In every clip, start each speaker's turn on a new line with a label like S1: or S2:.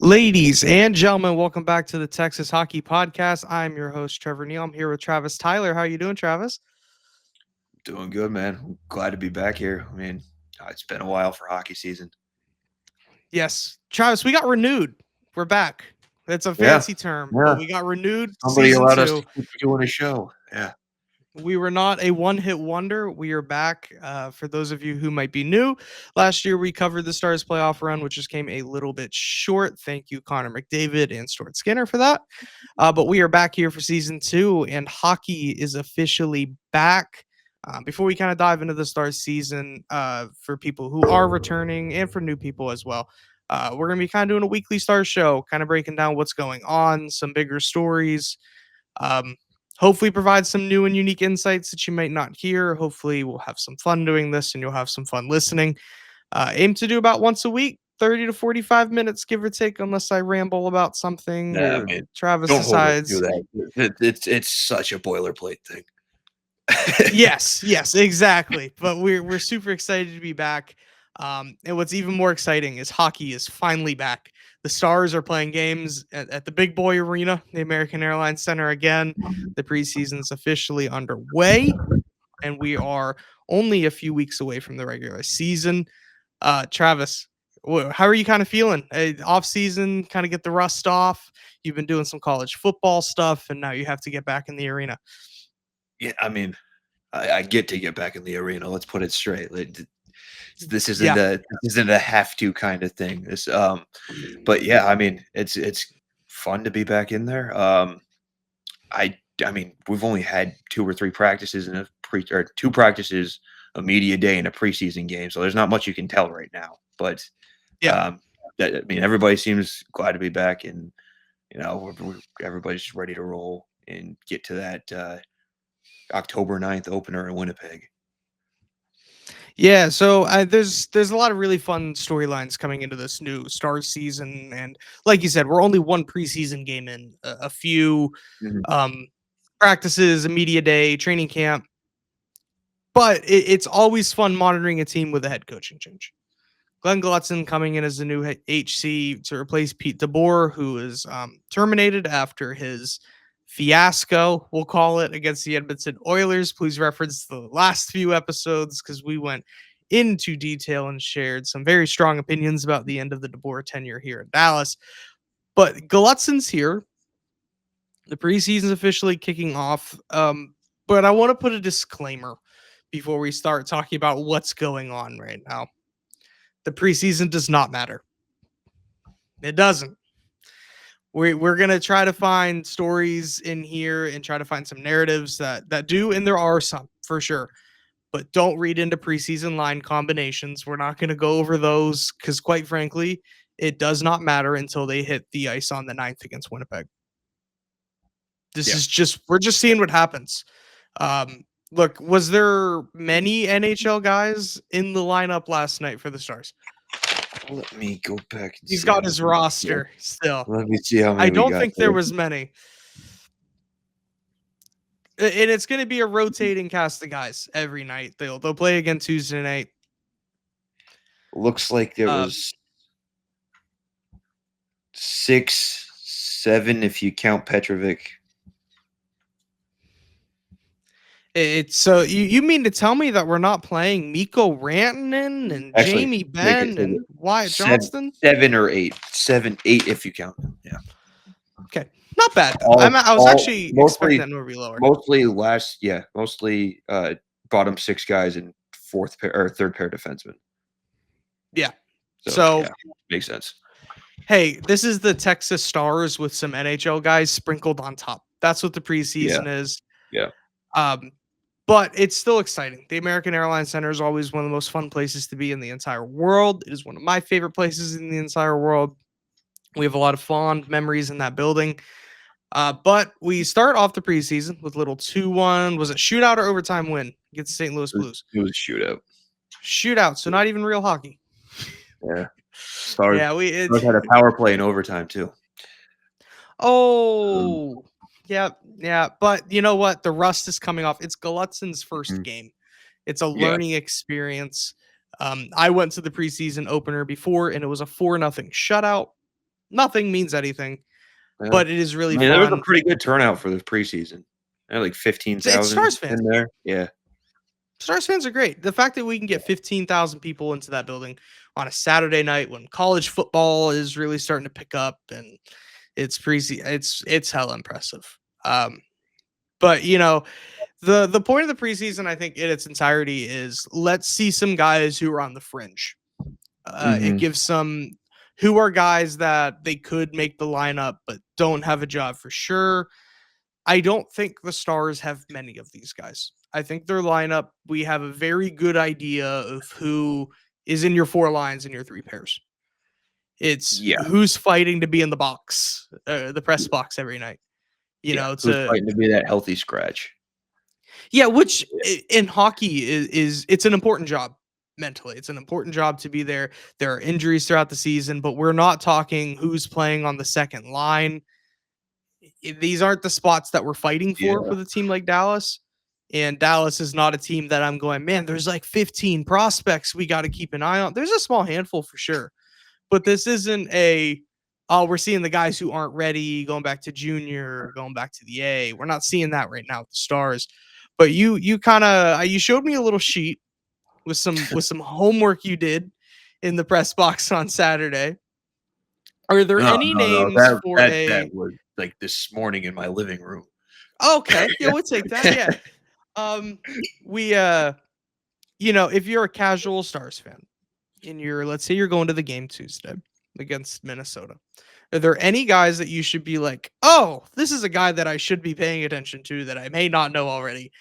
S1: Ladies and gentlemen, welcome back to the Texas Hockey Podcast. I'm your host, Trevor Neal. I'm here with Travis Tyler. How you doing, Travis?
S2: Doing good, man. I'm glad to be back here. I mean, it's been a while for hockey season.
S1: Yes. Travis, we got renewed. We're back. That's a
S2: Yeah,
S1: fancy term, but
S2: yeah.
S1: we got renewed
S2: Somebody
S1: season
S2: allowed us to
S1: two.
S2: keep doing a show. Yeah.
S1: We were not a one-hit wonder. We are back. For those of you who might be new, last year we covered the Stars playoff run, which just came a little bit short. Thank you, Connor McDavid and Stuart Skinner, for that. But we are back here for season two, and hockey is officially back. Before we kind of dive into the Stars season, for people who are returning and for new people as well, we're going to be kind of doing a weekly Stars show, kind of breaking down what's going on, some bigger stories. Um, Hopefully provide some new and unique insights that you might not hear. Hopefully we'll have some fun doing this and you'll have some fun listening. Aim to do about once a week, 30 to 45 minutes, give or take, unless I ramble about something
S2: Nah, I
S1: or
S2: mean,
S1: Travis
S2: don't hold us to
S1: decides.
S2: that. It's such a boilerplate thing.
S1: Yes, exactly. But we're super excited to be back. And what's even more exciting is hockey is finally back. The Stars are playing games at the Big Boy Arena, the American Airlines Center again. The preseason's officially underway, and we are only a few weeks away from the regular season. Travis, how are you kind of feeling? Off season, kind of get the rust off. You've been doing some college football stuff, and now you have to get back in the arena.
S2: Yeah, I mean, I get to get back in the arena. Let's put it straight. This isn't
S1: Yeah.
S2: a have to kind of thing. But yeah, I mean, it's fun to be back in there. I mean, we've only had two or three practices in a two practices a media day in a preseason game, so there's not much you can tell right now. But
S1: Yeah.
S2: um, I mean, everybody seems glad to be back, and everybody's just ready to roll and get to that October 9th opener in Winnipeg.
S1: Yeah, so there's a lot of really fun storylines coming into this new Stars season, and like you said, we're only one preseason game in, a few
S2: Mhm.
S1: um, practices, a media day, training camp, but it's always fun monitoring a team with a head coaching change. Glenn Glutzen coming in as the new HC to replace Pete DeBoer, who is terminated after his fiasco, we'll call it, against the Edmonton Oilers. Please reference the last few episodes because we went into detail and shared some very strong opinions about the end of the DeBoer tenure here in Dallas. But Glutzen's here. The preseason's officially kicking off. But I want to put a disclaimer before we start talking about what's going on right now. The preseason does not matter. It doesn't. We're gonna try to find stories in here and try to find some narratives that do, and there are some for sure. But don't read into preseason line combinations. We're not gonna go over those because, quite frankly, it does not matter until they hit the ice on the 9th against Winnipeg. This
S2: Yeah.
S1: is just we're just seeing what happens. Look, was there many NHL guys in the lineup last night for the Stars?
S2: Let me go back and
S1: He's
S2: see.
S1: got his roster still.
S2: Let me see how
S1: I
S2: many we
S1: don't
S2: got
S1: think there
S2: there.
S1: was many. And it's going to be a rotating cast of guys every night. They'll play again Tuesday night.
S2: Looks like there
S1: Uh,
S2: was 6, 7 if you count Petrovic.
S1: it's so you mean to tell me that we're not playing Mikko Rantanen and
S2: Actually,
S1: Jamie
S2: make
S1: Benn
S2: it
S1: and Wyatt
S2: seven,
S1: Johnston?
S2: 7 or 8. 7, 8 if you count them. Yeah.
S1: Okay, not bad though. I was
S2: All
S1: actually expecting
S2: mostly
S1: that number to be lower.
S2: mostly bottom 6 guys and fourth pair or third pair defensemen.
S1: Yeah.
S2: So,
S1: So
S2: yeah, makes sense.
S1: hey, this is the Texas Stars with some NHL guys sprinkled on top. That's what the preseason is.
S2: Yeah.
S1: But it's still exciting. The American Airlines Center is always one of the most fun places to be in the entire world. It is one of my favorite places in the entire world. We have a lot of fond memories in that building. But we start off the preseason with little 2-1. Was it shootout or overtime win against St. Louis Blues?
S2: It was a shootout.
S1: Shootout, so not even real hockey.
S2: Yeah. Stars had a power play in overtime too.
S1: Oh, yeah. But you know what? The rust is coming off. It's Galutzin's first game. It's a learning experience. I went to the preseason opener before, and it was a 4-0 shutout. Nothing means anything,
S2: Yeah.
S1: but it is
S2: I
S1: really
S2: mean, there was a
S1: fun.
S2: pretty good turnout for the preseason. There like
S1: It's
S2: 15,000
S1: Stars fans.
S2: in there. Yeah.
S1: Stars fans are great. The fact that we can get 15,000 people into that building on a Saturday night when college football is really starting to pick up and it's hella impressive. But the point of the preseason, I think, in its entirety is let's see some guys who are on the fringe. It
S2: Mhm.
S1: gives some who are guys that they could make the lineup but don't have a job for sure. I don't think the Stars have many of these guys. I think their lineup, we have a very good idea of who is in your four lines and your three pairs. It's
S2: Yeah.
S1: who's fighting to be in the box, the press box every night.
S2: Yeah. Who's
S1: To
S2: fighting to be that healthy scratch?
S1: yeah, which in hockey is it's an important job mentally. It's an important job to be there. There are injuries throughout the season, but we're not talking who's playing on the second line. These aren't the spots that we're fighting for
S2: Yeah.
S1: with a team like Dallas. And Dallas is not a team that I'm going, man, there's like 15 prospects we got to keep an eye on. There's a small handful for sure. But this isn't we're seeing the guys who aren't ready going back to junior, going back to the A. We're not seeing that right now with the Stars. But you kind of you showed me a little sheet with some homework you did in the press box on Saturday. Are there
S2: No,
S1: any
S2: no, no.
S1: names
S2: That
S1: for
S2: that
S1: a
S2: that was, like, this morning in my living room.
S1: okay, yeah, we'll take that. Yeah. Um we if you're a casual Stars fan and let's say you're going to the game Tuesday against Minnesota. Are there any guys that you should be like, "Oh, this is a guy that I should be paying attention to that I may not know already?"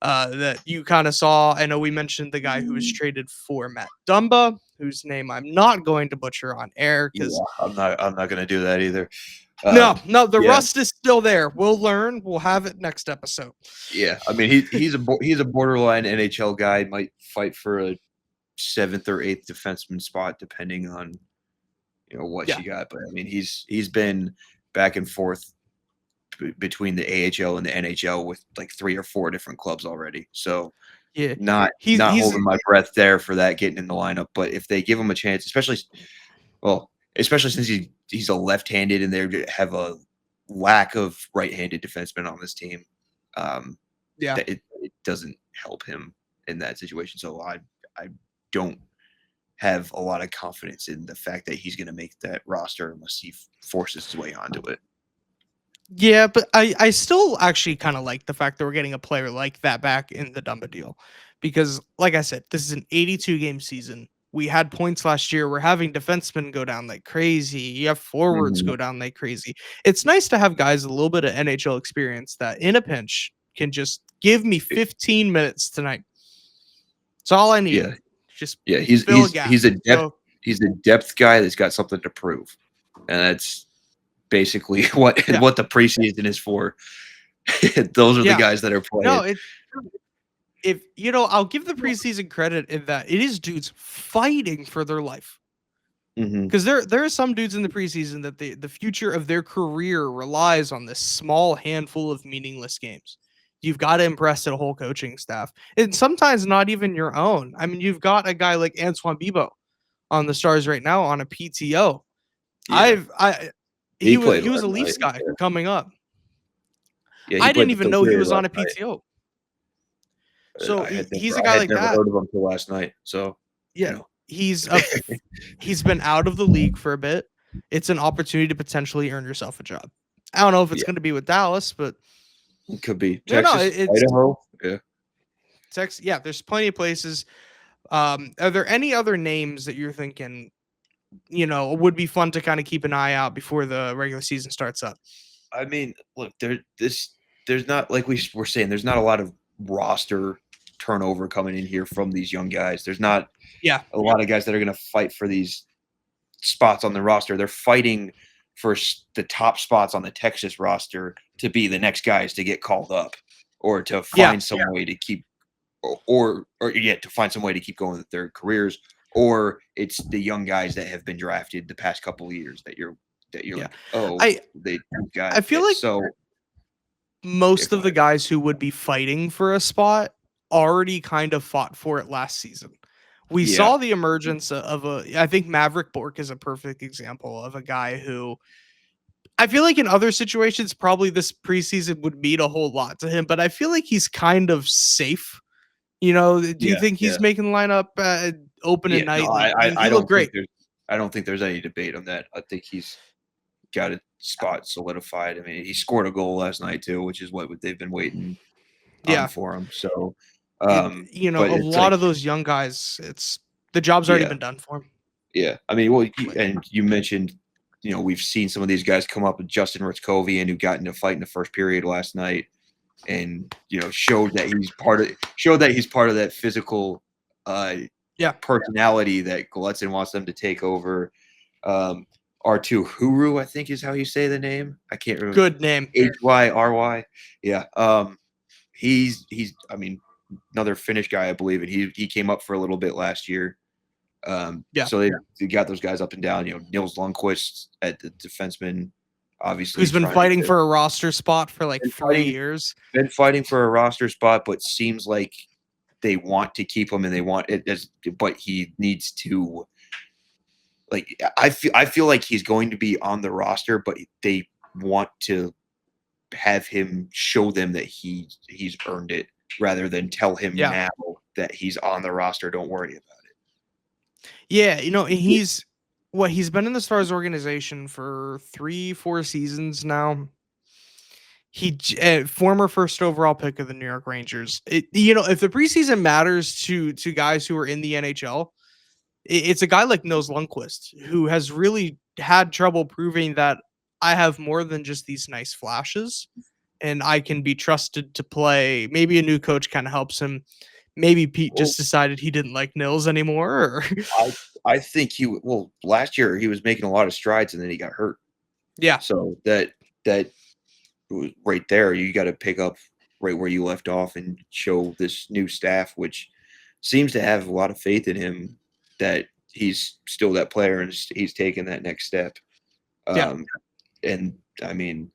S1: That you kind of saw. I know we mentioned the guy who was traded for Matt Dumba, whose name I'm not going to butcher on air because
S2: Yeah, I'm not gonna do that either.
S1: no, the
S2: Yeah,
S1: rust is still there. We'll learn. We'll have it next episode.
S2: yeah. I mean, he's a borderline NHL guy, might fight for a 7th or 8th defenseman spot depending on, what
S1: Yeah,
S2: you got, but, I mean, he's been back and forth between the AHL and the NHL with, like, 3 or 4 different clubs already, so
S1: yeah.
S2: not
S1: He's
S2: holding my breath there for that getting in the lineup, but if they give him a chance, especially since he's a left-handed and they have a lack of right-handed defensemen on this team,
S1: yeah.
S2: that it doesn't help him in that situation. So I don't have a lot of confidence in the fact that he's going to make that roster unless he forces his way onto it.
S1: Yeah, but I still actually kind of like the fact that we're getting a player like that back in the Dumba deal. Because, like I said, this is an 82 game season. We had points last year. We're having defensemen go down like crazy. You have forwards
S2: Mhm.
S1: go down like crazy. It's nice to have guys with a little bit of NHL experience that in a pinch can just give me 15 minutes tonight. It's all I need.
S2: Yeah,
S1: Just
S2: yeah. He's
S1: fill a
S2: he's
S1: gap.
S2: he's a depth
S1: So,
S2: he's a depth guy that's got something to prove, and that's basically
S1: yeah.
S2: what the preseason is for. Those are the
S1: Yeah.
S2: guys that are
S1: No,
S2: playing.
S1: if I'll give the preseason credit in that it is dudes fighting for their life.
S2: Mhm.
S1: Because there are some dudes in the preseason that the future of their career relies on this small handful of meaningless games. You've got to impress a whole coaching staff, and sometimes not even your own. I mean, you've got a guy like Antoine Bibeau on the Stars right now on a PTO.
S2: Yeah, he played
S1: He was
S2: last
S1: a
S2: night.
S1: Leafs guy
S2: Yeah.
S1: coming up.
S2: Yeah, he
S1: I
S2: played
S1: didn't
S2: the
S1: even
S2: 3rd
S1: know he
S2: period
S1: was on
S2: last
S1: a
S2: night.
S1: PTO. So
S2: I had
S1: he's
S2: never
S1: a
S2: I
S1: guy
S2: had
S1: like
S2: never
S1: that.
S2: heard of him till last night, so, you
S1: Yeah,
S2: know.
S1: he's been out of the league for a bit. It's an opportunity to potentially earn yourself a job. I don't know if it's
S2: Yeah,
S1: going to be with Dallas, but
S2: it could be
S1: no,
S2: Texas,
S1: it's
S2: Idaho. Yeah.
S1: Texas. Yeah, there's plenty of places. Are there any other names that you're thinking, would be fun to kind of keep an eye out before the regular season starts up?
S2: I mean, look, there's not like we were saying, there's not a lot of roster turnover coming in here from these young guys. There's not
S1: Yeah,
S2: a lot of guys that are gonna fight for these spots on the roster. They're fighting for the top spots on the Texas roster to be the next guys to get called up or to
S1: yeah,
S2: find some way to keep or yeah, to find some way to keep going with their careers, or it's the young guys that have been drafted the past couple of years that you're
S1: yeah.
S2: like, oh,
S1: I
S2: they got
S1: I feel
S2: it.
S1: like
S2: So yeah,
S1: most
S2: go
S1: of the
S2: ahead.
S1: guys who would be fighting for a spot already kind of fought for it last season. We
S2: Yeah,
S1: saw the emergence of I think Maverick Bork is a perfect example of a guy who I feel like in other situations, probably this preseason would mean a whole lot to him, but I feel like he's kind of safe. Do you
S2: yeah,
S1: think
S2: yeah,
S1: he's making the lineup open at
S2: yeah. No,
S1: night? Like
S2: I
S1: he looked great.
S2: I don't think there's any debate on that. I think he's got a spot solidified. I mean, he scored a goal last night too, which is what they've been waiting on
S1: Yeah.
S2: for him. So,
S1: A
S2: but it's
S1: lot
S2: like,
S1: of those young guys, it's the job's already
S2: yeah,
S1: been done for him.
S2: yeah. I mean, well, and you mentioned, we've seen some of these guys come up with Justin Ritzkovian, who got into a fight in the first period last night, and showed that he's part of that physical uh,
S1: Yeah.
S2: personality that Glutzen wants them to take over. Um, R2 Huru, I think is how you say the name. I can't remember.
S1: Good name.
S2: Hyry. Yeah. He's I mean, another Finnish guy, I believe, and he came up for a little bit last year.
S1: Yeah.
S2: So they got those guys up and down. Nils Lundqvist at the defenseman, obviously
S1: Who's been
S2: trying
S1: fighting
S2: to
S1: for a roster spot for like
S2: been
S1: 3 years.
S2: been fighting for a roster spot, but seems like they want to keep him and they want it as, but he needs to, like, I feel like he's going to be on the roster, but they want to have him show them that he's earned it rather than tell him
S1: Yeah.
S2: now that he's on the roster. Don't worry about
S1: Yeah, he's been in the Stars organization for 3-4 seasons now. Former first overall pick of the New York Rangers. If the preseason matters to guys who are in the NHL, it's a guy like Nils Lundqvist who has really had trouble proving that I have more than just these nice flashes and I can be trusted to play. Maybe a new coach kind of helps him. Maybe Pete
S2: it.
S1: just decided he didn't like Nils anymore. Or
S2: I think last year he was making a lot of strides and then he got hurt.
S1: yeah,
S2: So that right there, you got to pick up right where you left off and show this new staff, which seems to have a lot of faith in him, that he's still that player and he's taking that next step.
S1: yeah,
S2: And I mean,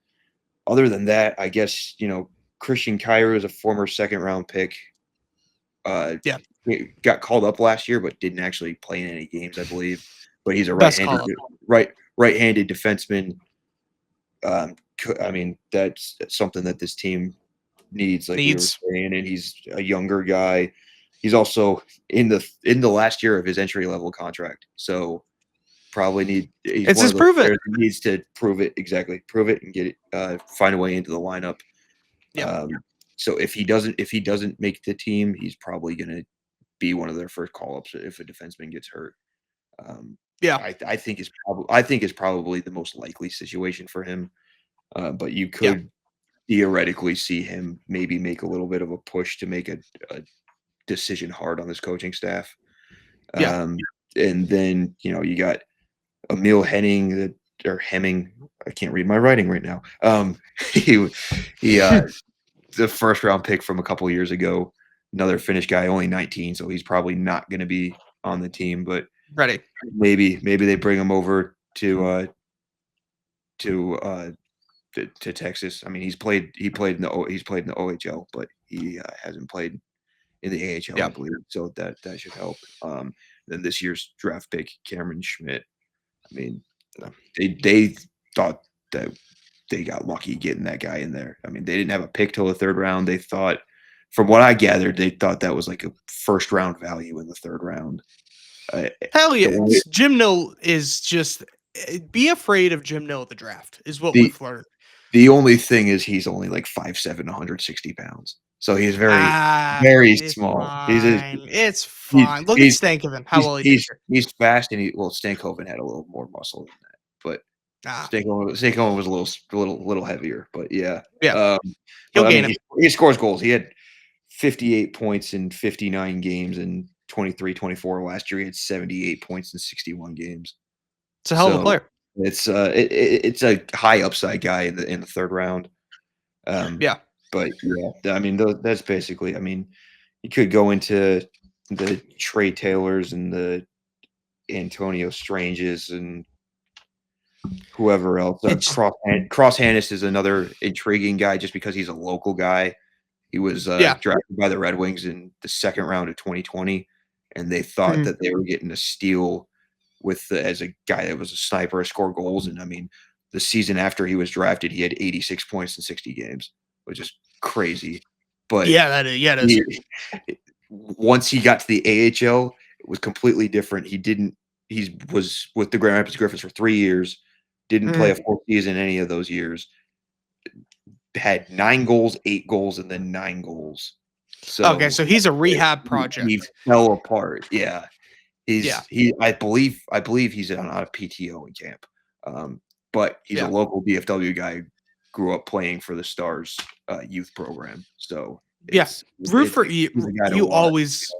S2: other than that, I guess, Christian Kyrou is a former second round pick.
S1: yeah.
S2: He got called up last year, but didn't actually play in any games, I believe. But he's a
S1: Best call up.
S2: right-handed defenseman. I mean, that's something that this team needs, like we were saying, and he's a younger guy. He's also in the last year of his entry level contract, so he's
S1: It's
S2: one
S1: his
S2: of those
S1: prove it.
S2: players who needs to prove it and get it, find a way into the lineup.
S1: Yeah.
S2: So if he doesn't make the team, he's probably going to be one of their first call ups if a defenseman gets hurt.
S1: Yeah.
S2: I think it's probably the most likely situation for him. But you
S1: Yeah.
S2: could theoretically see him maybe make a little bit of a push to make a decision hard on this coaching staff.
S1: Yeah.
S2: And then, you got Emil Henning or Hemming. I can't read my writing right now. He the first round pick from a couple years ago, another Finnish guy, only 19, so he's probably not going to be on the team, but
S1: Ready.
S2: maybe they bring him over to Texas. I mean, he played in the OHL, but he hasn't played in the AHL,
S1: Yeah.
S2: I believe. So that should help. Then this year's draft pick, Cameron Schmidt. I mean, they thought that they got lucky getting that guy in there. I mean, they didn't have a pick till the third round. They thought, from what I gathered, they thought that was like a first round value in the third round.
S1: Hell yeah. Jim Nill is just be afraid of Jim Nill at the draft is what we've learned.
S2: The only thing is he's only like 5'7", 160 pounds. So he's very small.
S1: It's fine. Look at Stankoven. How well he did here.
S2: He's fast, and Stankoven had a little more muscle than that, but Stankoven was a little heavier. But yeah,
S1: he'll gain it.
S2: He scores goals. He had 58 points in 59 games in 23-24 last year. He had 78 points in 61 games.
S1: It's a hell of a player.
S2: It's it's a high upside guy in the third round. But yeah, I mean, that's basically. I mean, you could go into the Trey Taylors and the Antonio Stranges and whoever else. Cross Hannes is another intriguing guy just because he's a local guy. He was drafted by the Red Wings in the second round of 2020, and they thought
S1: Mhm.
S2: that they were getting a steal as a guy that was a sniper, score goals, and I mean, the season after he was drafted, he had 86 points in 60 games, which is crazy. But
S1: Yeah, it is.
S2: he, once he got to the AHL, it was completely different. He was with the Grand Rapids Griffins for 3 years, didn't play a
S1: Mhm.
S2: full season any of those years, had 9 goals, 8 goals, and then 9 goals.
S1: Okay,
S2: So
S1: so he's a rehab
S2: he
S1: project.
S2: fell apart. Yeah.
S1: Yeah,
S2: I believe he's on a PTO in camp. But he's a
S1: yeah,
S2: local DFW guy, grew up playing for the Stars youth program. So
S1: yeah. Root for you.
S2: he's a guy to
S1: You
S2: watch.
S1: always,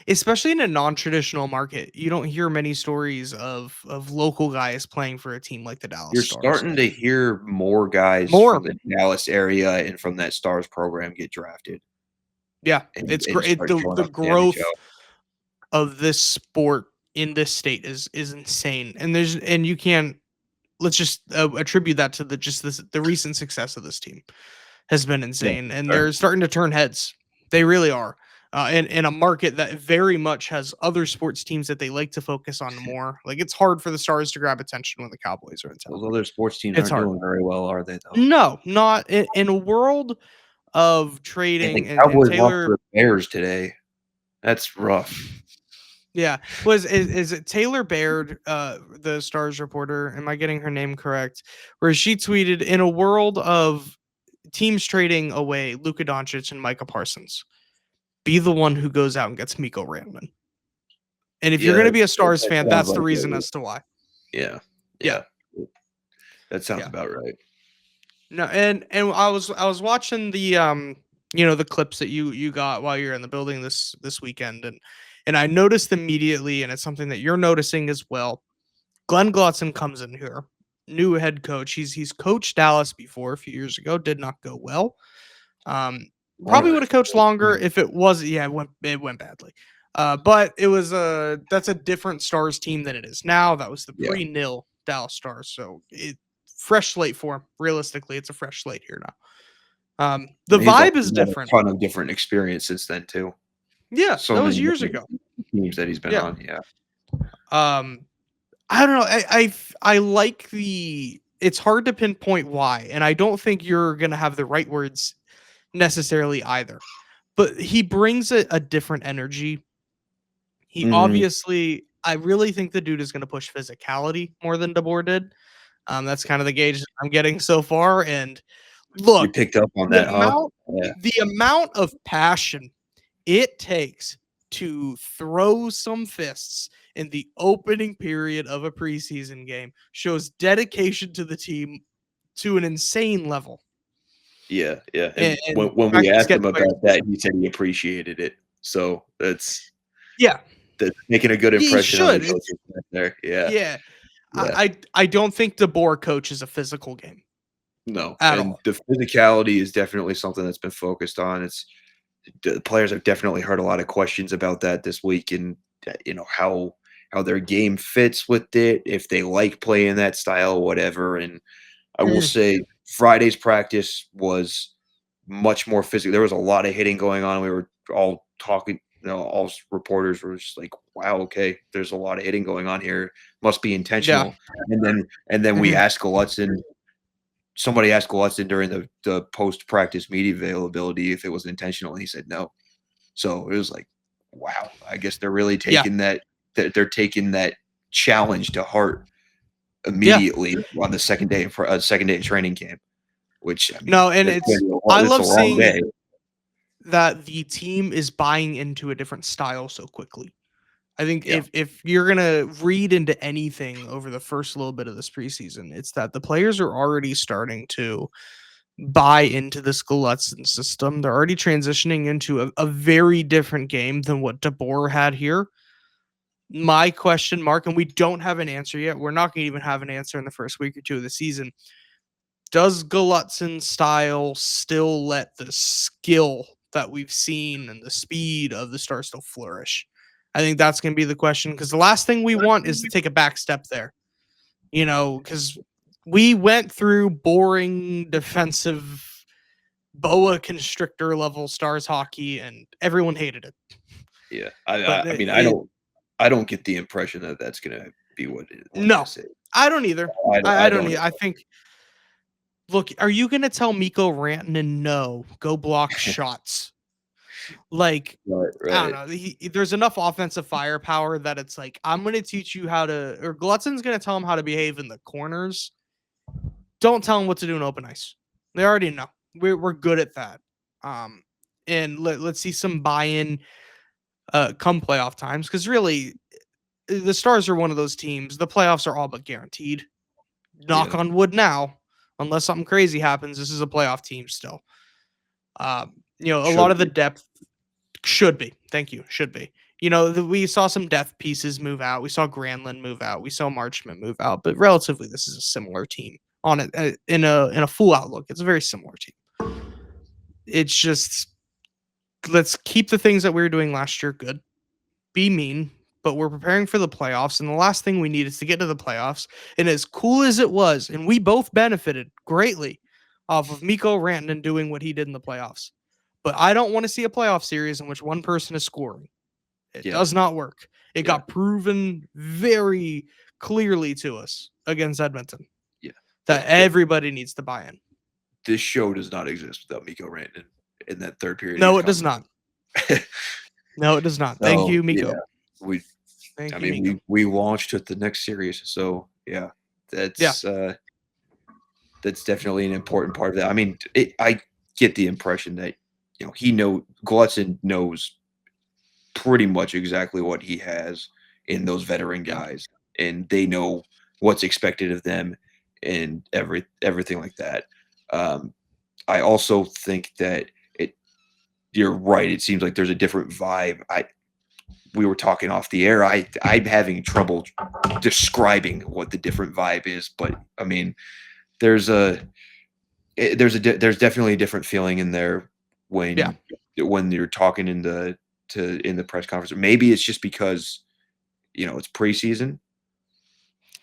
S1: especially in a non-traditional market, you don't hear many stories of local guys playing for a team like the Dallas
S2: You're
S1: Stars.
S2: starting to hear more guys
S1: More,
S2: from the Dallas area and from that Stars program get drafted
S1: yeah.
S2: and
S1: It's
S2: and
S1: great.
S2: start showing
S1: The
S2: up in the NHL.
S1: growth of this sport in this state is insane, and you can't. Let's just attribute that to the recent success of this team has been
S2: Yeah,
S1: insane, and
S2: sure.
S1: they're starting to turn heads. They really are. In a market that very much has other sports teams that they like to focus on more. Like it's hard for the Stars to grab attention when the Cowboys are in town.
S2: Those other sports teams
S1: It's
S2: aren't
S1: hard.
S2: doing very well, are they, though?
S1: No, not in a world of
S2: And the
S1: trading and
S2: Cowboys lost to
S1: Taylor.
S2: the Bears today. That's rough.
S1: Yeah, is it Taylor Baird, the Stars reporter? Am I getting her name correct? Where she tweeted, "In a world of teams trading away Luka Doncic and Micah Parsons, be the one who goes out and gets Miko Rantanen. And if you're
S2: Yeah,
S1: going to be a Stars
S2: that
S1: fan,
S2: sounds
S1: that's
S2: like
S1: the reason
S2: it.
S1: as to why."
S2: Yeah,
S1: Yeah,
S2: yeah. That sounds
S1: yeah.
S2: about right.
S1: No, and I was watching the the clips that you got while you're in the building this weekend, and I noticed immediately, and it's something that you're noticing as well. Glenn Glotson comes in here, new head coach. He's coached Dallas before a few years ago, did not go well. Um, Probably would
S2: Spoiler.
S1: have coached longer if it was. Yeah, it went badly. But it was that's a different Stars team than it is now. That was the
S2: Yeah.
S1: pre-nil Dallas Stars. So fresh slate for him. Realistically, it's a fresh slate here now. The
S2: And he's also
S1: vibe is
S2: got a
S1: different.
S2: ton of different experience since then too.
S1: Yeah,
S2: So
S1: that was
S2: many
S1: years
S2: different
S1: ago.
S2: teams that he's been
S1: Yeah.
S2: on. Yeah.
S1: Um, I don't know. I like the. It's hard to pinpoint why, and I don't think you're gonna have the right words necessarily either. But he brings a different energy. He
S2: Mhm.
S1: obviously, I really think the dude is going to push physicality more than DeBoer did. That's kind of the gauge that I'm getting so far. And
S2: You
S1: look,
S2: picked up on
S1: the
S2: that, huh?
S1: amount
S2: Yeah.
S1: the amount of passion it takes to throw some fists in the opening period of a preseason game shows dedication to the team to an insane level.
S2: Yeah, yeah. And
S1: And
S2: when we
S1: practice
S2: asked
S1: getting
S2: him
S1: players
S2: about that, he said he appreciated it. So
S1: Yeah,
S2: that's making a good
S1: he
S2: impression on the
S1: should. It's
S2: coaching staff there. Yeah,
S1: yeah.
S2: yeah.
S1: I don't think DeBoer coaches a physical game
S2: No,
S1: at
S2: and
S1: all.
S2: the physicality is definitely something that's been focused on. The players have definitely heard a lot of questions about that this week, and how their game fits with it, if they like playing that style, whatever. And I will
S1: Mhm.
S2: say Friday's practice was much more physical. There was a lot of hitting going on. We were all talking, all reporters were just like, "Wow, okay, there's a lot of hitting going on here. Must be
S1: Yeah.
S2: intentional." And then we
S1: Mhm.
S2: asked Gulutzin. Somebody asked Gulutzin during the post practice media availability if it was intentional, and he said no. So it was like, wow, I guess they're really
S1: Yeah.
S2: taking they're taking that challenge to heart
S1: Yeah.
S2: immediately on the second day of training camp. Which I mean,
S1: No, and I
S2: it's a
S1: love
S2: long
S1: seeing
S2: day.
S1: that the team is buying into a different style so quickly. I think
S2: Yeah.
S1: if you're gonna read into anything over the first little bit of this preseason, it's that the players are already starting to buy into this Gulutzin system. They're already transitioning into a very different game than what DeBoer had here. My question mark, and we don't have an answer yet. We're not going to even have an answer in the first week or two of the season. Does Gulutzin style still let the skill that we've seen and the speed of the Stars still flourish? I think that's going to be the question because the last thing we want is to take a back step there. Because we went through boring defensive boa constrictor level Stars hockey and everyone hated it.
S2: Yeah.
S1: But
S2: I mean,
S1: it
S2: I don't get the impression that that's gonna be what
S1: no,
S2: this is.
S1: I don't either. I
S2: I
S1: don't
S2: don't.
S1: either. I think look, are you gonna tell Miko Rantanen no, go block shots? Like,
S2: Right,
S1: I don't
S2: right.
S1: know. There's enough offensive firepower that it's like, I'm gonna teach you how to, or Glutzen's gonna tell him how to behave in the corners. Don't tell him what to do in open ice. They already know. We're good at that. Um, and let's see some buy-in come playoff times, because really the Stars are one of those teams. The playoffs are all but guaranteed. Knock
S2: Yeah,
S1: on wood now, unless something crazy happens. This is a playoff team still. A lot
S2: should
S1: of the
S2: be.
S1: depth should be. Thank you. Should be. We saw some depth pieces move out. We saw Granlund move out. We saw Marchment move out. But relatively, this is a similar team on it in a full outlook. It's a very similar team. It's just let's keep the things that we were doing last year good. Be mean, but we're preparing for the playoffs. And the last thing we need is to get to the playoffs. And as cool as it was, and we both benefited greatly off of Mikko Rantanen doing what he did in the playoffs. But I don't want to see a playoff series in which one person is scoring. It
S2: Yeah,
S1: does not work. It
S2: yeah,
S1: got proven very clearly to us against Edmonton
S2: yeah.
S1: that everybody needs to buy in.
S2: This show does not exist without Miko Rantanen in that third period
S1: No,
S2: against
S1: it does not.
S2: Colorado.
S1: No, it does not. Thank
S2: So
S1: you,
S2: yeah,
S1: Mikko.
S2: we
S1: Thank
S2: I
S1: you,
S2: mean
S1: Mikko.
S2: we launched with the next series. So yeah,
S1: Yeah.
S2: that's definitely an important part of that. I mean, I get the impression that Glutzen knows pretty much exactly what he has in those veteran
S1: Yeah.
S2: guys, and they know what's expected of them and everything like that. Um, I also think that you're right. It seems like there's a different vibe. We were talking off the air. I'm having trouble describing what the different vibe is, but I mean, there's a there's definitely a different feeling in there
S1: Yeah.
S2: when you're talking in the press conference. Maybe it's just because it's preseason.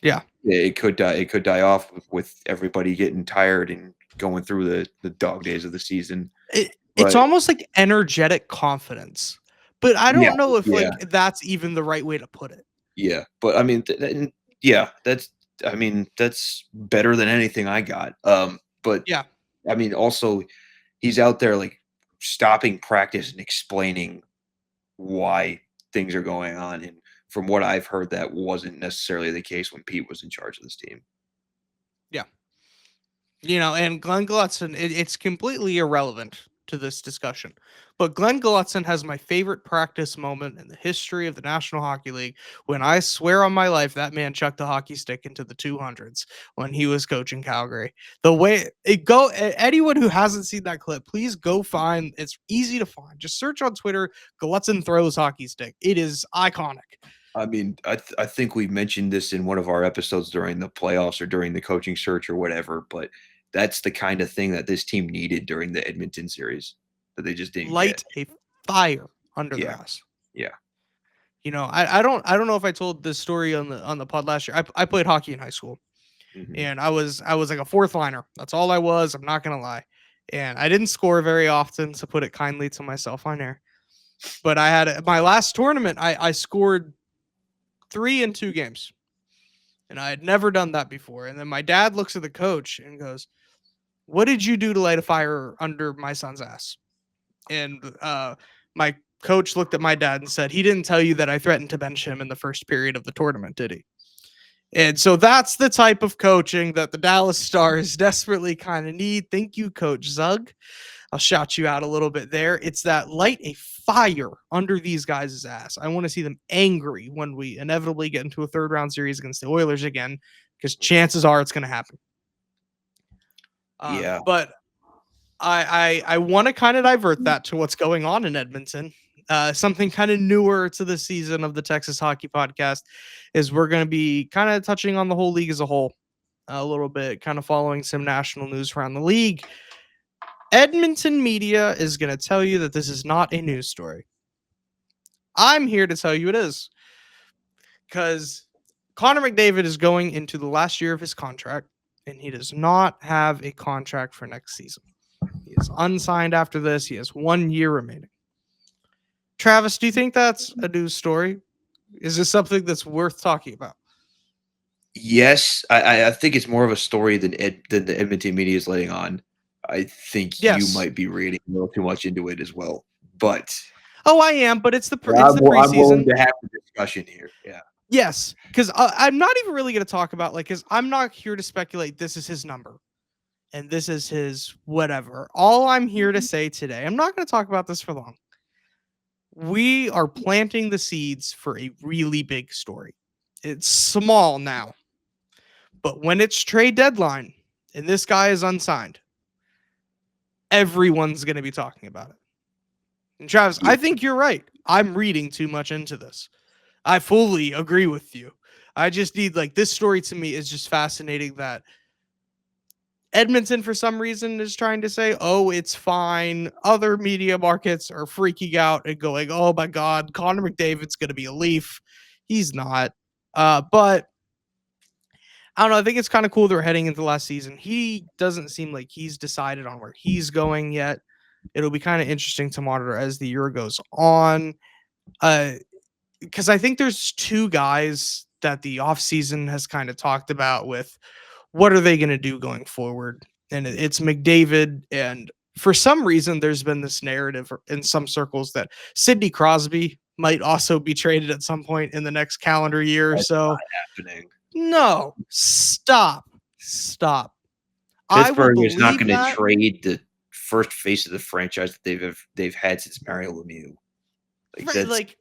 S1: Yeah.
S2: It could die off with everybody getting tired and going through the dog days of the season.
S1: It's
S2: But
S1: almost like energetic confidence. But I
S2: yeah,
S1: don't know if
S2: yeah,
S1: like that's even the right way to put it.
S2: yeah. But I mean, yeah, that's I mean that's better than anything I got. But
S1: Yeah.
S2: I mean, also he's out there like stopping practice and explaining why things are going on. And from what I've heard, that wasn't necessarily the case when Pete was in charge of this team.
S1: Yeah. And Glenn Glutzen, it's completely irrelevant to this discussion. But Glenn Glutzen has my favorite practice moment in the history of the National Hockey League when I swear on my life that man chucked a hockey stick into the 200s when he was coaching Calgary. The way anyone who hasn't seen that clip, please go find. It's easy to find. Just search on Twitter. Glutzen throws hockey stick. It is iconic.
S2: I mean, I think we mentioned this in one of our episodes during the playoffs or during the coaching search or whatever, but that's the kind of thing that this team needed during the Edmonton series that they just didn't get.
S1: Light a fire under their
S2: Yeah,
S1: ass.
S2: yeah.
S1: I don't know if I told this story on the pod last year. I played hockey in high school,
S2: Mhm.
S1: and I was like a fourth liner. That's all I was. I'm not gonna lie, and I didn't score very often, to put it kindly to myself on air. But I had my last tournament. I scored 3 in 2 games, and I had never done that before. And then my dad looks at the coach and goes, "What did you do to light a fire under my son's ass?" And my coach looked at my dad and said, "He didn't tell you that I threatened to bench him in the first period of the tournament, did he?" And so that's the type of coaching that the Dallas Stars desperately kind of need. Thank you, Coach Zug. I'll shout you out a little bit there. It's that light a fire under these guys' ass. I want to see them angry when we inevitably get into a third round series against the Oilers again, because chances are it's going to happen.
S2: Yeah.
S1: But I want to kind of divert that to what's going on in Edmonton. Something kind of newer to the season of the Texas Hockey Podcast is we're going to be kind of touching on the whole league as a whole a little bit, kind of following some national news around the league. Edmonton media is going to tell you that this is not a news story. I'm here to tell you it is, because Connor McDavid is going into the last year of his contract, and he does not have a contract for next season. He is unsigned after this. He has 1 year remaining. Travis, do you think that's a news story? Is this something that's worth talking about?
S2: Yes, I think it's more of a story than the Edmonton media is letting on. I think you
S1: Yes.
S2: might be reading a little too much into it as well, but
S1: Oh, I am, but it's the
S2: I'm willing
S1: preseason.
S2: to have the discussion here. Yeah.
S1: Yes, because I'm not even really going to talk about because I'm not here to speculate. This is his number, and this is his whatever. All I'm here to say today, I'm not going to talk about this for long. We are planting the seeds for a really big story. It's small now, but when it's trade deadline and this guy is unsigned, everyone's going to be talking about it. And Travis,
S2: Yeah.
S1: I think you're right. I'm reading too much into this. I fully agree with you. I just need like this story to me is just fascinating that Edmonton for some reason is trying to say, "Oh, it's fine." Other media markets are freaking out and going, "Oh my god, Connor McDavid's going to be a Leaf." He's not. But I don't know. I think it's kind of cool they're heading into last season. He doesn't seem like he's decided on where he's going yet. It'll be kind of interesting to monitor as the year goes on. Because I think there's two guys that the offseason has kind of talked about with what are they going to do going forward? And it's McDavid. And for some reason, there's been this narrative in some circles that Sidney Crosby might also be traded at some point in the next calendar year or
S2: That's
S1: so.
S2: happening.
S1: No, stop. I will
S2: Pittsburgh is not
S1: believe
S2: gonna
S1: that.
S2: trade the first face of the franchise that they've had since Mario Lemieux. Like,
S1: Right,
S2: that's
S1: like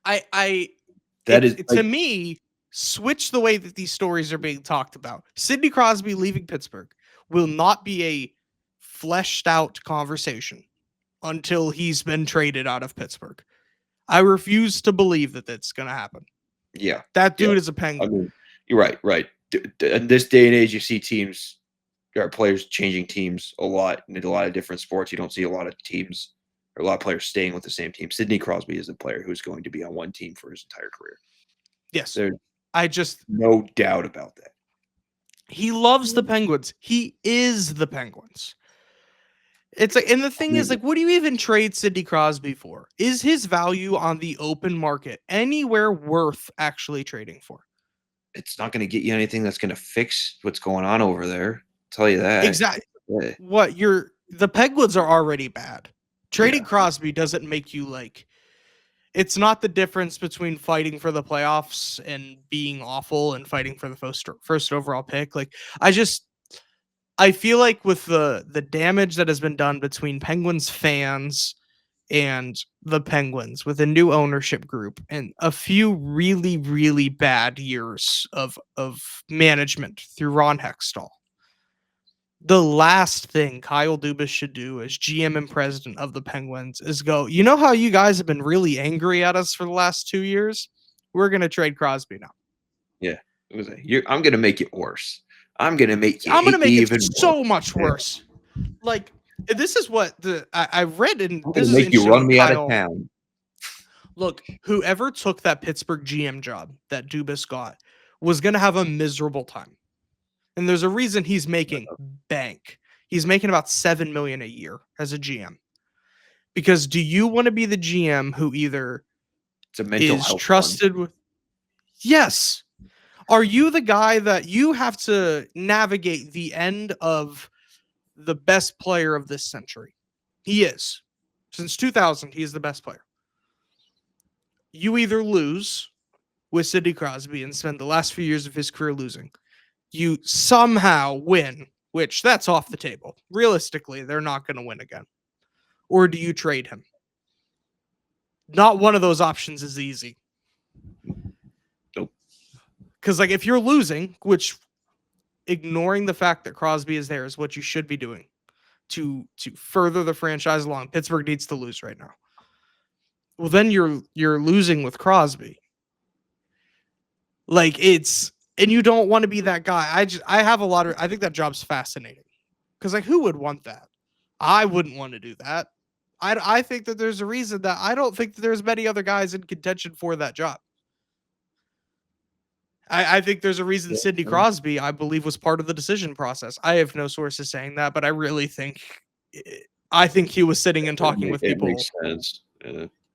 S1: I
S2: that is,
S1: to
S2: like,
S1: me, switch the way that these stories are being talked about. Sidney Crosby leaving Pittsburgh will not be a fleshed out conversation until he's been traded out of Pittsburgh. I refuse to believe that that's going to happen.
S2: yeah,
S1: That
S2: yeah.
S1: dude is a
S2: I
S1: penguin.
S2: mean, you're right. In this day and age, you see teams or players changing teams a lot in a lot of different sports. You don't see a lot of teams or a lot of players staying with the same team. Sidney Crosby is a player who's going to be on one team for his entire career.
S1: Yes.
S2: There's
S1: I just
S2: no doubt about that.
S1: he loves the Penguins. He is the Penguins. It's like, and the
S2: I
S1: thing is,
S2: mean,
S1: like, what do you even trade Sidney Crosby for? Is his value on the open market anywhere worth actually trading for?
S2: it's not going to get you anything that's going to fix what's going on over there. I'll tell you that.
S1: Exactly.
S2: Yeah.
S1: What the Penguins are already bad. Trading
S2: Yeah.
S1: Crosby doesn't make you like it's not the difference between fighting for the playoffs and being awful and fighting for the first overall pick. Like I feel like with the damage that has been done between Penguins fans and the Penguins with a new ownership group and a few really bad years of management through Ron Hextall. The last thing Kyle Dubas should do as GM and president of the Penguins is go, you know how you guys have been really angry at us for the last 2 years? We're going to trade Crosby now.
S2: Yeah. It was I'm going to make it worse. I'm going to make you
S1: I'm going to
S2: hate me
S1: make it
S2: even more.
S1: so much
S2: Yeah.
S1: worse. Like, this is what I read, and
S2: I'm going
S1: this
S2: to
S1: is
S2: make you
S1: interesting
S2: run
S1: what
S2: me out of
S1: Kyle.
S2: town.
S1: Look, whoever took that Pittsburgh GM job that Dubas got was going to have a miserable time. And there's a reason he's making bank. He's making about $7 million a year as a GM. Because do you want to be the GM who either
S2: It's a mental
S1: is
S2: health one.
S1: trusted with Yes. Are you the guy that you have to navigate the end of the best player of this century? He is. Since 2000, he is the best player. You either lose with Sidney Crosby and spend the last few years of his career losing. You somehow win, which that's off the table. Realistically, they're not going to win again. Or do you trade him? Not one of those options is easy.
S2: Nope.
S1: Because, like, if you're losing, which ignoring the fact that Crosby is there is what you should be doing to further the franchise along. Pittsburgh needs to lose right now. Well, then you're losing with Crosby. Like and you don't want to be that guy. I have a lot of I think that job's fascinating. Because like who would want that? I wouldn't want to do that. I think that there's a reason that I don't think that there's many other guys in contention for that job. I think there's a reason Sidney Crosby, I believe, was part of the decision process. I have no sources saying that, but I really think I think he was sitting and talking with
S2: It
S1: people.
S2: makes sense.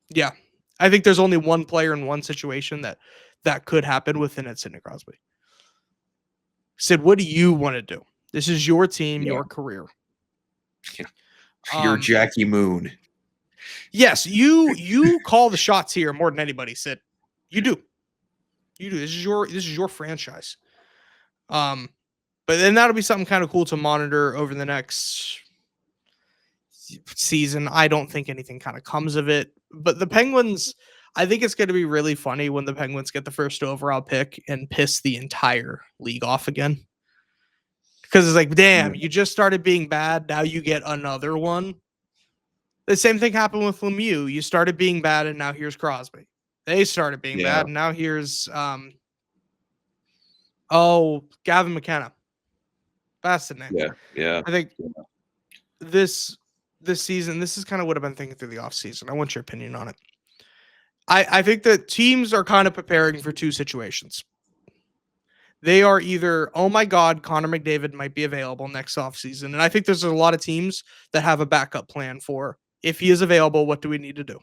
S1: Yeah. I think there's only one player in one situation that could happen with, and it's Sidney Crosby. Sid, what do you want to do? This is your team, your career.
S2: You're Jackie Moon.
S1: Yes, you call the shots here more than anybody, Sid. You do. You do. This is your franchise. But then that'll be something kind of cool to monitor over the next season. I don't think anything kind of comes of it. But the Penguins, I think it's going to be really funny when the Penguins get the first overall pick and piss the entire league off again. Because it's like, damn, you just started being bad. Now you get another one. The same thing happened with Lemieux. You started being bad, and now here's Crosby. They started being bad, and now here's Gavin McKenna. That's the name.
S2: Yeah.
S1: I think this season, this is kind of what I've been thinking through the offseason. I want your opinion on it. I think that teams are kind of preparing for two situations. They are either, oh my God, Connor McDavid might be available next offseason. And I think there's a lot of teams that have a backup plan for, if he is available, what do we need to do?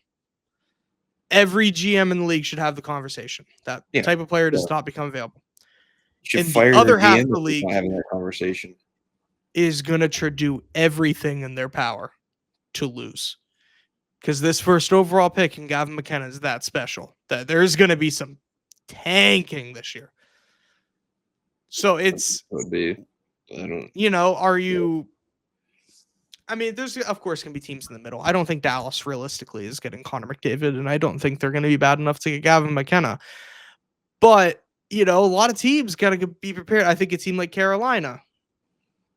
S1: Every GM in the league should have the conversation. That type of player does not become available.
S2: And the other half of the league having that conversation
S1: is going to do everything in their power to lose. Because this first overall pick in Gavin McKenna is that special that there's going to be some tanking this year. So it's,
S2: would be,
S1: are you, I mean, there's of course going to be teams in the middle. I don't think Dallas realistically is getting Connor McDavid, and I don't think they're going to be bad enough to get Gavin McKenna. But, a lot of teams got to be prepared. I think a team like Carolina,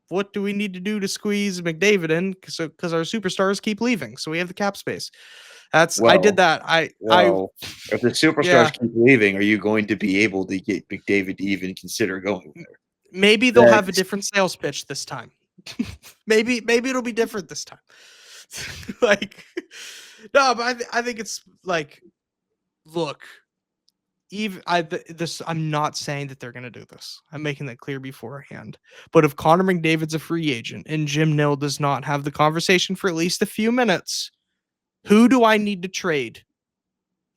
S1: what do we need to do to squeeze McDavid in? Because our superstars keep leaving, so we have the cap space. I did that.
S2: If the superstars keep leaving, are you going to be able to get McDavid to even consider going there?
S1: Maybe they'll have a different sales pitch this time. maybe it'll be different this time. No, but I think it's like, look, I'm not saying that they're going to do this. I'm making that clear beforehand. But if Connor McDavid's a free agent and Jim Nill does not have the conversation for at least a few minutes, who do I need to trade?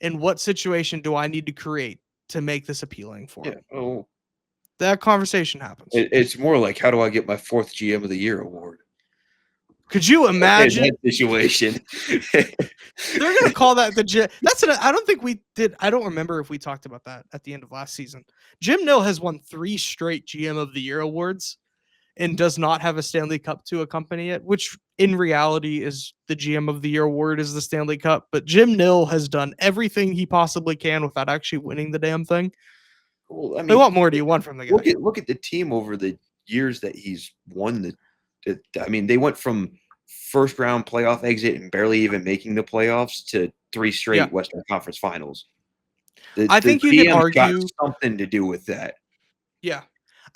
S1: And what situation do I need to create to make this appealing for him?
S2: Oh,
S1: that conversation happens.
S2: It's more like, how do I get my 4th GM of the Year award?
S1: Could you imagine
S2: that situation?
S1: They're gonna call that the I don't think we did. I don't remember if we talked about that at the end of last season. Jim Nill has won 3 straight GM of the Year awards and does not have a Stanley Cup to accompany it, which in reality is the GM of the Year award is the Stanley Cup. But Jim Nill has done everything he possibly can without actually winning the damn thing.
S2: Well, I mean,
S1: what more do you want from the guy?
S2: Look at the team over the years that he's won I mean, they went from first round playoff exit and barely even making the playoffs to 3 straight Western Conference Finals.
S1: I think you could argue
S2: got something to do with that.
S1: Yeah.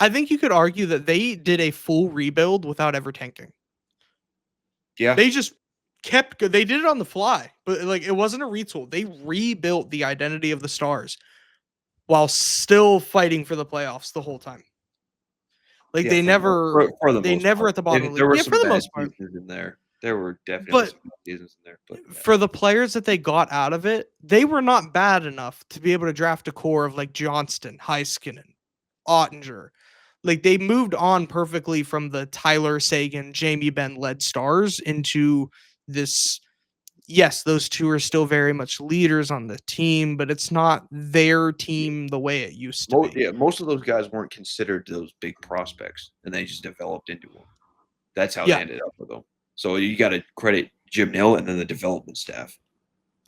S1: I think you could argue that they did a full rebuild without ever tanking.
S2: Yeah.
S1: They just they did it on the fly, but it wasn't a retool. They rebuilt the identity of the Stars while still fighting for the playoffs the whole time. They never at the bottom of the league. For the most part.
S2: In there. There were definitely some seasons in there. But
S1: for the players that they got out of it, they were not bad enough to be able to draft a core of Johnston, Heiskanen, Ottinger. They moved on perfectly from the Tyler Seguin, Jamie Benn led Stars into this. Yes, those two are still very much leaders on the team, but it's not their team the way it used to be.
S2: Yeah, most of those guys weren't considered those big prospects, and they just developed into them. That's how they ended up with them. So you got to credit Jim Nill and then the development staff.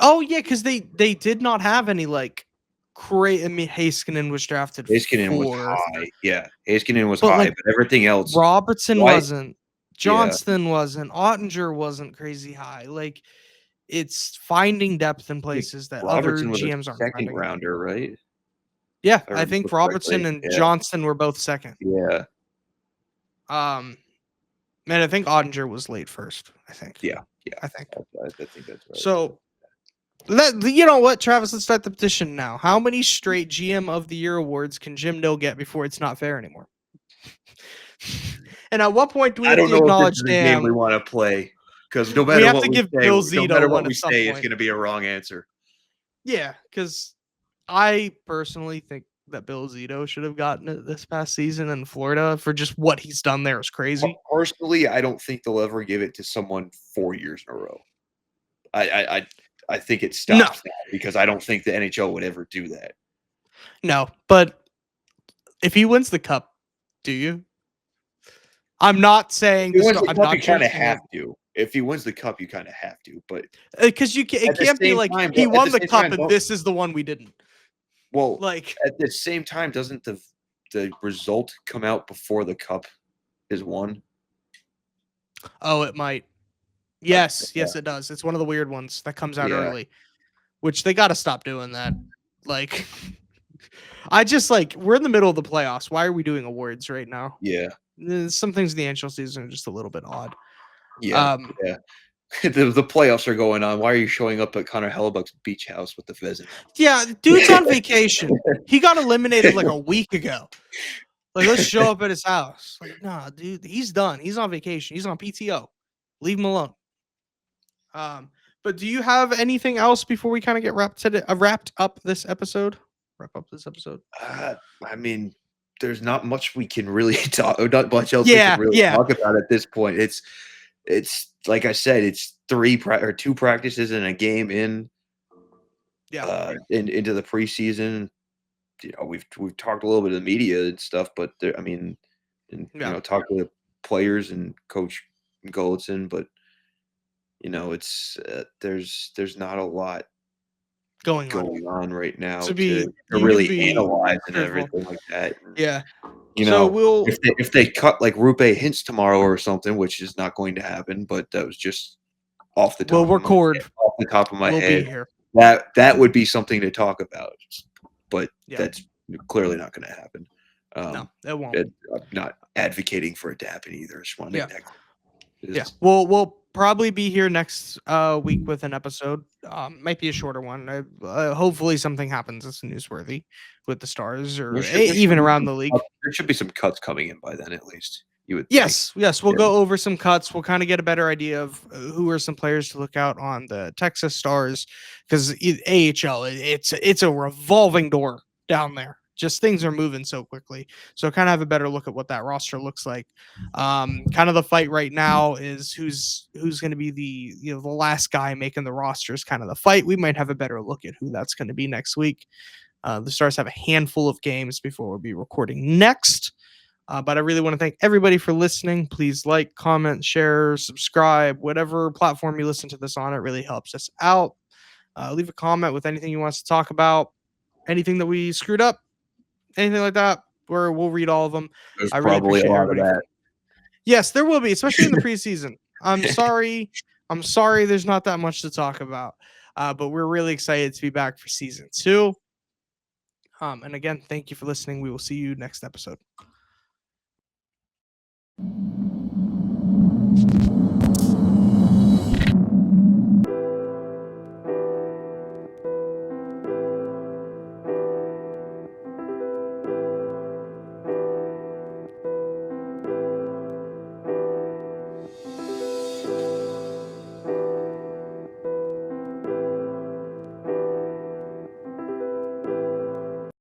S1: Oh yeah, because they did not have any Heiskanen was drafted.
S2: Heiskanen was high. Yeah, Heiskanen was high, but everything else.
S1: Robertson wasn't. Johnston wasn't. Ottinger wasn't crazy high. It's finding depth in places that
S2: Robertson
S1: other GMs aren't.
S2: Second rounder, right?
S1: Yeah, I think Robertson and Johnston were both second.
S2: Yeah.
S1: Man, I think Ottinger was late first. I think.
S2: Yeah.
S1: I think.
S2: I think that's right.
S1: So, you know what, Travis? Let's start the petition now. How many straight GM of the Year awards can Jim Nill get before it's not fair anymore? And at what point do we have to acknowledge?
S2: Game we want to play. because no
S1: We
S2: matter
S1: have
S2: what
S1: to
S2: we
S1: give
S2: say,
S1: Bill
S2: no
S1: Zito
S2: matter
S1: one
S2: what we
S1: at some
S2: say, it's
S1: point.
S2: going to be a wrong answer.
S1: Yeah, because I personally think that Bill Zito should have gotten it this past season in Florida for just what he's done there is crazy.
S2: Personally, I don't think they'll ever give it to someone 4 years in a row. I think it
S1: No,
S2: stops now because I don't think the NHL would ever do that.
S1: no, but if he wins the cup, do you? I'm not saying
S2: If he
S1: this.
S2: wins the
S1: I'm
S2: cup,
S1: not
S2: you kind of
S1: changing
S2: have
S1: it
S2: to. If he wins the cup, you kind of have to. But
S1: because you can. It
S2: at the
S1: can't be
S2: same
S1: like
S2: time,
S1: he
S2: at
S1: won
S2: the
S1: the
S2: same
S1: cup
S2: time,
S1: and
S2: don't
S1: this is the one we didn't.
S2: well,
S1: Like,
S2: at the same time, doesn't the result come out before the cup is won?
S1: oh, it might. Yes, yes, it does. It's one of the weird ones that comes out
S2: Yeah,
S1: early, which they got to stop doing that. Like, I just like we're in the middle of the playoffs. Why are we doing awards right now?
S2: yeah,
S1: Some things in the NHL season are just a little bit odd.
S2: yeah, yeah. The playoffs are going on. Why are you showing up at Connor Hellebuck's beach house with the pheasant?
S1: Yeah, dude's on vacation. He got eliminated like a week ago. Like, let's show up at his house. Like, nah, dude, he's done. He's on vacation. He's on PTO. Leave him alone. But do you have anything else before we kind of get wrapped up this episode? Wrap up this episode.
S2: I mean, there's not much we can really talk. Not much else we can
S1: Yeah,
S2: really
S1: yeah,
S2: talk about at this point. It's like I said, it's 2 practices and a game
S1: yeah,
S2: into the preseason. You know, we've talked a little bit of the media and stuff, but I mean, and
S1: yeah.
S2: talk to the players and Coach Golitzin, but it's there's not a lot
S1: Going on
S2: going on right now
S1: to
S2: to
S1: be you can
S2: really
S1: be
S2: analyze and
S1: truthful.
S2: everything like that. And,
S1: Yeah.
S2: you
S1: So
S2: know,
S1: we'll.
S2: if they cut like Rupe Hintz tomorrow or something, which is not going to happen, but that was just off the
S1: We'll
S2: top of my
S1: record.
S2: head, off the top of my
S1: We'll be
S2: head.
S1: here.
S2: That would be something to talk about, but
S1: Yeah.
S2: that's clearly not going to happen.
S1: No, it won't.
S2: I'm not advocating for it to happen either. I just want to make that clear.
S1: Yeah, we'll probably be here next week with an episode. Might be a shorter one. Hopefully something happens that's newsworthy with the Stars or
S2: There should
S1: even
S2: be
S1: around
S2: some
S1: the league.
S2: there should be some cuts coming in by then, at least. You would think.
S1: Yes, we'll
S2: Yeah.
S1: go over some cuts. We'll kind of get a better idea of who are some players to look out on the Texas Stars because AHL it's a revolving door down there. Just things are moving so quickly. So kind of have a better look at what that roster looks like. Kind of the fight right now is who's going to be the last guy making the roster is kind of the fight. We might have a better look at who that's going to be next week. The Stars have a handful of games before we'll be recording next. But I really want to thank everybody for listening. Please like, comment, share, subscribe, whatever platform you listen to this on. It really helps us out. Leave a comment with anything you want us to talk about, anything that we screwed up, anything like that. We'll read all of them.
S2: There's
S1: I really
S2: probably a
S1: appreciate
S2: lot of
S1: everybody.
S2: that.
S1: Yes, there will be, especially in the preseason. I'm sorry. There's not that much to talk about. But we're really excited to be back for season 2. And again, thank you for listening. We will see you next episode.